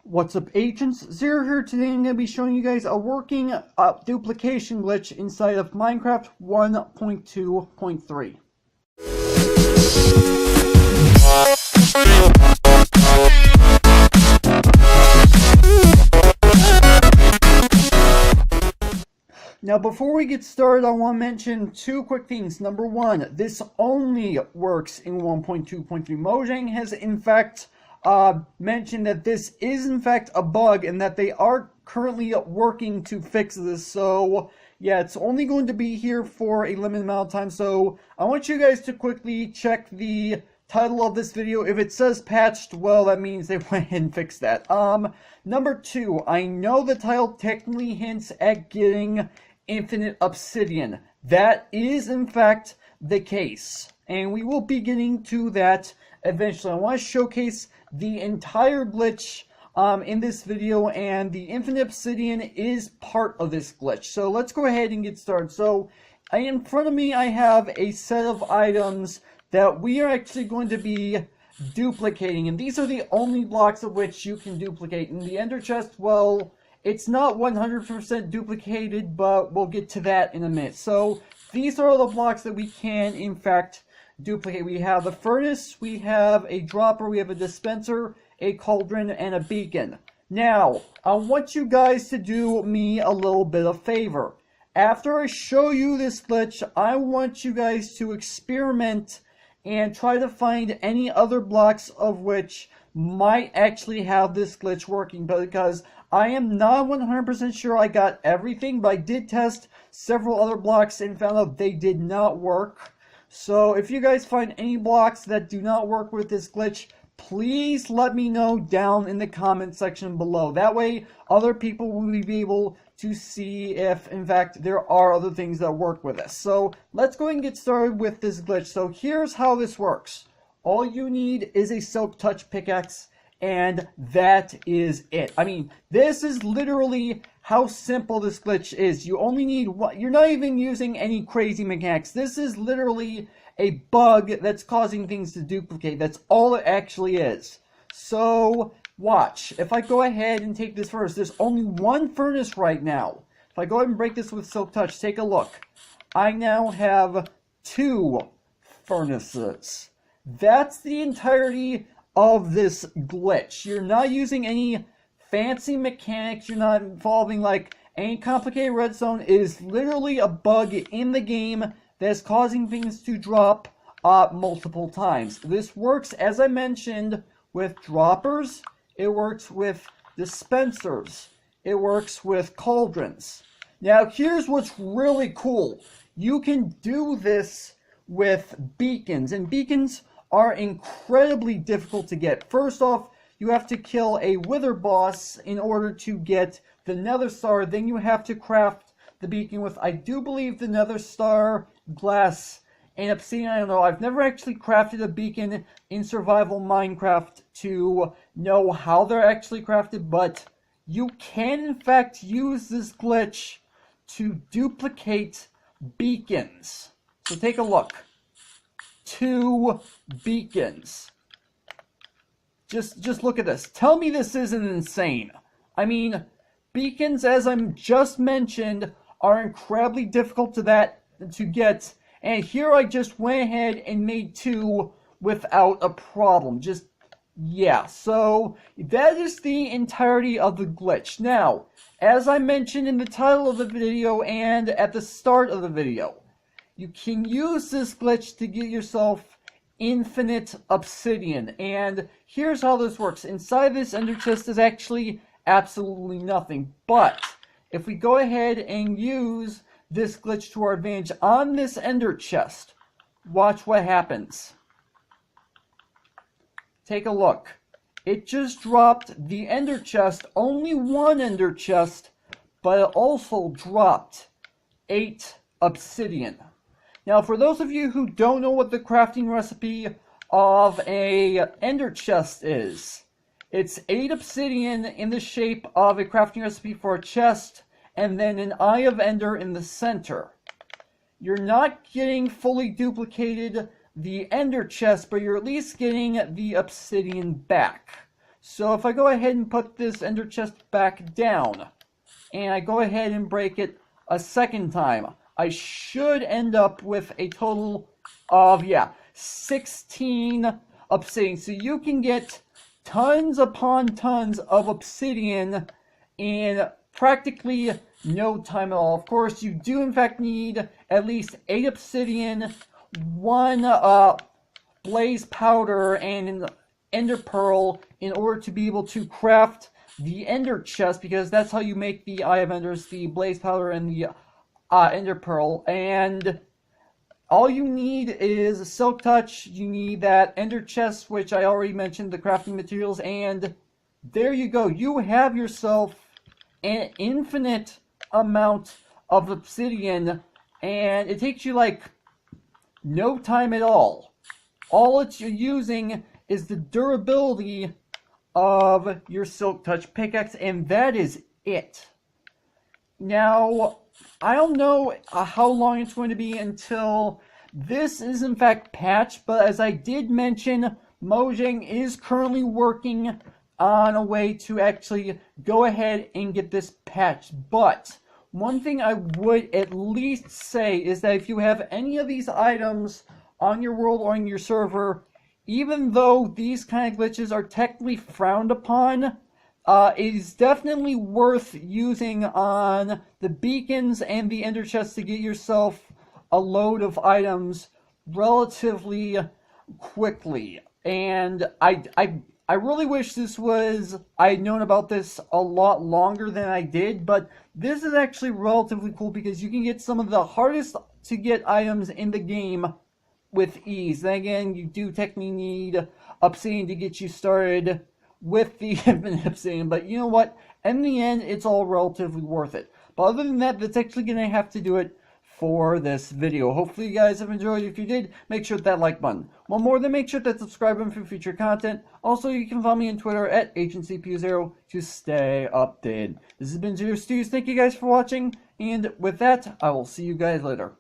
What's up, agents? Zero here. Today I'm going to be showing you guys a working duplication glitch inside of Minecraft 1.2.3. Now, before we get started, I want to mention two quick things. Number one, this only works in 1.2.3. Mojang has, in fact, mentioned that this is, in fact, a bug and that they are currently working to fix this. So, yeah, it's only going to be here for a limited amount of time. So, I want you guys to quickly check the title of this video. If it says patched, well, that means they went ahead and fixed that. Number two, I know the title technically hints at getting infinite obsidian. That is, in fact, the case. And we will be getting to that eventually. I want to showcase the entire glitch in this video, and the infinite obsidian is part of this glitch. So let's go ahead and get started. So in front of me I have a set of items that we are actually going to be duplicating, and these are the only blocks of which you can duplicate. In the ender chest, well, it's not 100% duplicated, but we'll get to that in a minute. So these are the blocks that we can, in fact, duplicate. We have a furnace, we have a dropper, we have a dispenser, a cauldron, and a beacon. Now, I want you guys to do me a little bit of favor. After I show you this glitch, I want you guys to experiment and try to find any other blocks of which might actually have this glitch working, because I am not 100% sure I got everything, but I did test several other blocks and found out they did not work. So if you guys find any blocks that do not work with this glitch, please let me know down in the comment section below. That way other people will be able to see if, in fact, there are other things that work with this. So let's go ahead and get started with this glitch. So here's how this works. All you need is a silk touch pickaxe, and that is it. I mean, this is literally how simple this glitch is. You only need one. You're not even using any crazy mechanics. This is literally a bug that's causing things to duplicate. That's all it actually is. So watch. If I go ahead and take this furnace, there's only one furnace right now. If I go ahead and break this with silk touch, take a look. I now have two furnaces. That's the entirety of this glitch. You're not using any fancy mechanics. You're not involving like any complicated redstone. It is literally a bug in the game that's causing things to drop multiple times. This works, as I mentioned, with droppers. It works with dispensers. It works with cauldrons. Now here's what's really cool. You can do this with beacons, and beacons are incredibly difficult to get. First off, you have to kill a wither boss in order to get the nether star. Then you have to craft the beacon with, I do believe, the nether star, glass, and obsidian. I don't know. I've never actually crafted a beacon in survival Minecraft to know how they're actually crafted, but you can, in fact, use this glitch to duplicate beacons. So take a look. 2 beacons. Just look at this. Tell me this isn't insane. I mean, beacons, as I'm just mentioned, are incredibly difficult to get, and here I just went ahead and made 2 without a problem. Yeah, so that is the entirety of the glitch. Now, as I mentioned in the title of the video and at the start of the video, you can use this glitch to get yourself infinite obsidian. And here's how this works. Inside this ender chest is actually absolutely nothing. But if we go ahead and use this glitch to our advantage on this ender chest, watch what happens. Take a look. It just dropped the ender chest, only one ender chest, but it also dropped 8 obsidian. Now, for those of you who don't know what the crafting recipe of a ender chest is, it's 8 obsidian in the shape of a crafting recipe for a chest, and then an eye of ender in the center. You're not getting fully duplicated the ender chest, but you're at least getting the obsidian back. So if I go ahead and put this ender chest back down, and I go ahead and break it a second time, I should end up with a total of, 16 obsidian. So you can get tons upon tons of obsidian in practically no time at all. Of course, you do in fact need at least 8 obsidian, 1 blaze powder, and an ender pearl in order to be able to craft the ender chest, because that's how you make the Eye of Enders, the blaze powder and the ender pearl. And all you need is a silk touch, you need that ender chest, which I already mentioned, the crafting materials, and there you go. You have yourself an infinite amount of obsidian, and it takes you like no time at all. All it's you're using is the durability of your silk touch pickaxe, and that is it. Now, I don't know how long it's going to be until this is in fact patched, but as I did mention, Mojang is currently working on a way to actually go ahead and get this patched. But one thing I would at least say is that if you have any of these items on your world or on your server, even though these kind of glitches are technically frowned upon, it is definitely worth using on the beacons and the ender chests to get yourself a load of items relatively quickly. And I really wish I had known about this a lot longer than I did, but this is actually relatively cool because you can get some of the hardest to get items in the game with ease. Then again, you do technically need obsidian to get you started with the infinite obsidian, but you know what? In the end, it's all relatively worth it. But other than that, that's actually going to have to do it for this video. Hopefully you guys have enjoyed. If you did, make sure to hit that like button. One more, then make sure to subscribe button for future content. Also, you can follow me on Twitter at AgentCPU0 to stay updated. This has been Zero Studios. Thank you guys for watching, and with that, I will see you guys later.